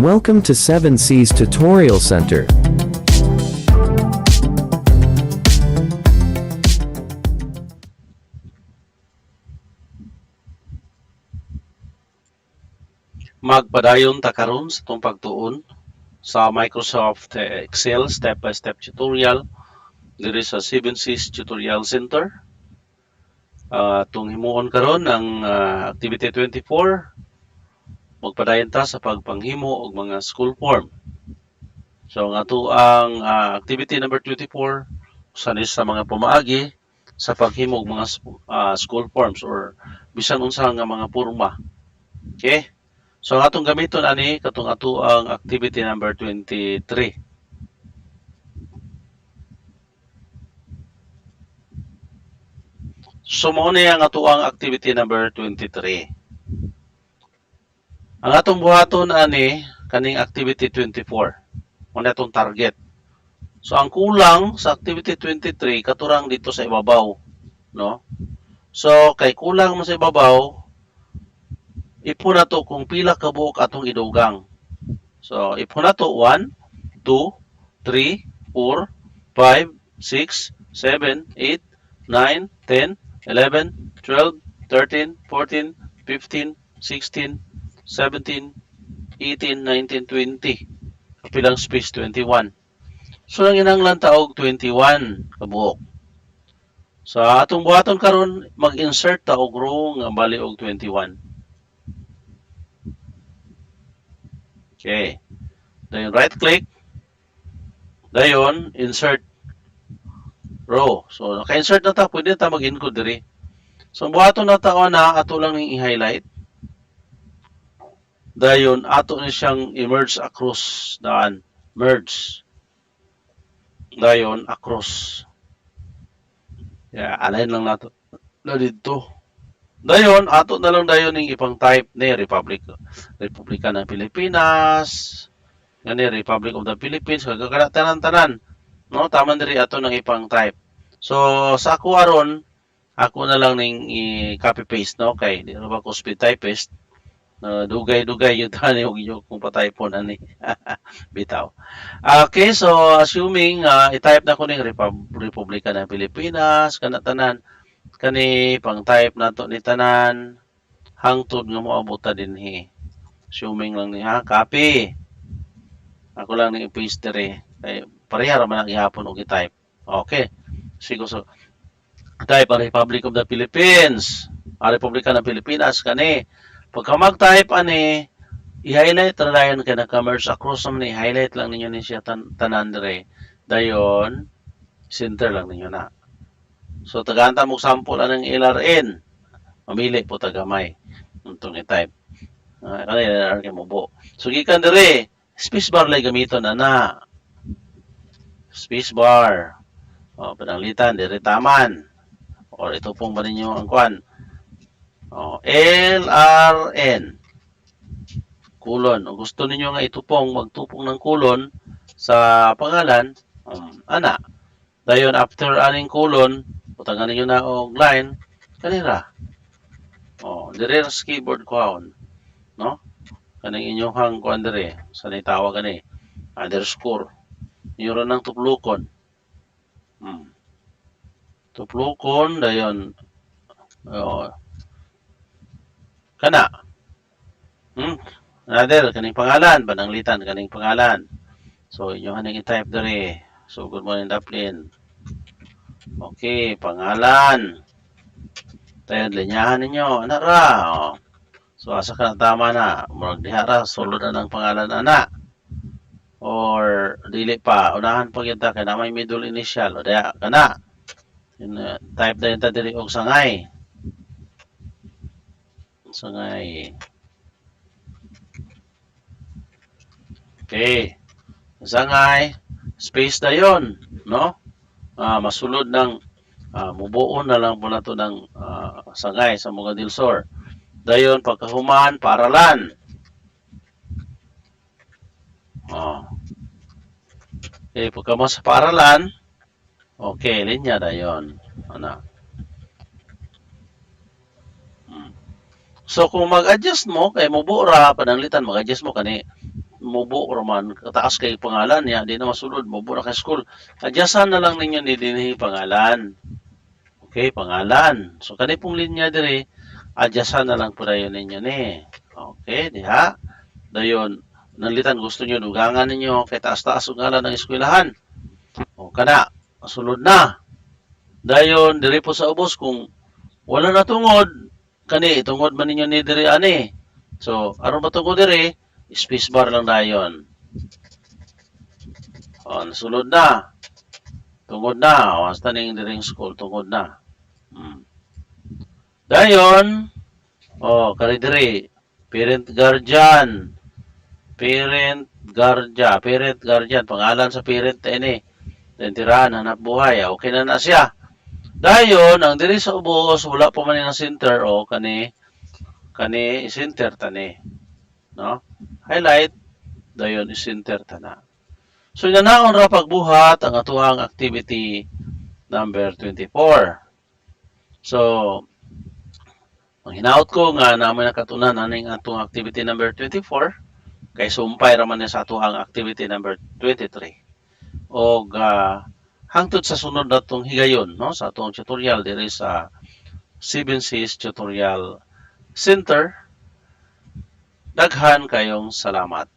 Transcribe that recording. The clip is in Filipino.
Welcome to 7C's Tutorial Center. Magpadayon ta karon sa itong pagtuon sa Microsoft Excel step-by-step tutorial diri sa 7C's Tutorial Center. Itong himuon karon ang Activity 24. Magpadayon ta sa pagpanghimo og mga school form. So ang ato ang Activity number 24 sanis sa mga pumaagi sa paghimo og mga school forms or bisan unsa nga mga porma. Okay? So atong gamiton ani katong ato ang activity number 23. So mao ni ang ato ang activity number 23. Ang atong buhaton ani kaning activity 24. Mao na atong target. So ang kulang sa activity 23 katurang dito sa ibabaw, no? So kay kulang mo sa ibabaw, ipon na to kung pila ka buok atong idugang. So, ipon na to 1, 2, 3, 4, 5, 6, 7, 8, 9, 10, 11, 12, 13, 14, 15, 16, 17, 18, 19, 20. Kapilang space 21. So, ang inanglan taog 21 ka buok. So, atong buhaton karon mag-insert ta og row nga bali og 21. Okay. Dayon right click. Dayon insert row. So naka-insert na ta, pwede ta mag-encode diri. So buhaton na ta na ato lang ning i-highlight. Dayon ato ni siyang i-merge across daan. Merge. Dayon across. Align lang nato na dito. Dayon ato na lang dayon ning ipang type ni Republika ng Pilipinas, ngani Republic of the Philippines, kagakana tanan-tanan. No, taman diri ato nang ipang type. So sa ako aron, ako na lang ning i-copy paste, no, kay di na ba ko speed typist. Dugay-dugay yung tani og inyo kung patypon ani. Bitaw. Okay, so assuming i-type na ko ning Republika ng Pilipinas kana tanan, kani pang type nato ni tanan hangtod nga moabot ta dinhi. Assuming lang ni copy. Ako lang ni paste diri. Kay pareha ra man ang ihapon og i-type. Okay. Sige, so type ang Republic of the Philippines. Ang Republika ng Pilipinas kani. Pagka mag-type ani, i-highlight ra dayon kay naka-merge across naman i-highlight lang ninyo ni siya tanan diri. Dayon center lang ninyo na. So, tagahanta mo sample anong LRN. Mamili po tagamay. Itong i-type. Kanina LRN mo po. So, gikan dire, spacebar lang gamiton na. Spacebar. O, pananglitan, dire taman. O, ito pong ba ninyo ang kwan. O, LRN. Kulon. O, gusto ninyo nga ito pong magtupong ng kulon sa pangalan, ana. Dayon, after aning kulon, putangan ninyo na og line kanira. Dire sa keyboard ko no? Kaning inyong hang kuan dire sa nitawag kani underscore. Niyo ra nang tuplukon. Tuplukon dayon kana. Another kaning pangalan, pananglitan kaning pangalan. So inyo haning i-type dire. So good morning Daplin. Okay, pangalan. Tayo, linyahan ninyo. Anak ra. So, asa ka na tama na. Murag diha ra, sulod na ng pangalan anak. Or, dili pa. Unahan pa kita kaya na may middle initial. O diha ka na. Type na yun diri og sangay. Sangay. Okay. Sangay. Space na yun. No? Masulod ng mubuon na lang po na ito ng sangay sa mga dilsor. Dayon, pagkahuman, paralan. Okay, pagka sa paralan, okay, linya dayon. Ano? So, kung mag-adjust mo, kay mubura, pananglitan, mag-adjust mo kani mubo raman kataas kay pangalan niya di na masulod mubo na kay school. Adyasan na lang ninyo ni dinhi pangalan. Okay, pangalan. So kani pong linya dire adyasan na lang po dayon ninyo ni. Okay, diha. Dayon nalitan gusto niyo dugangan ninyo kay taas-taas ang ngalan ng eskwelahan. O kana masulod na. Dayon diri po sa ubos kung wala na tungod kani itungod man ninyo ni dire ani. So aron matungod dire space bar lang dayon. O, nasulod na. Tungod na. O, hasta ning diring school, tungod na. Dayon, o, kari diri, parent guardian. Parent guardian. Pangalan sa parent ini. Then tirahan, hanap buhay. Okay na siya. Dayon, ang diri sa ubos, wala pa man yung center, o, kani center tani. No? Highlight, dayon is-center tana. So, nanaon ra pagbuhat ang atuhang activity number 24. So, ang hinaut ko nga namin nakatunan aning atong activity number 24 kay sumpay ra man niya sa atuhang activity number 23. O hangtod sa sunod natong higayon no sa atong tutorial diri sa 7Cs Tutorial Center. Daghan kayong salamat.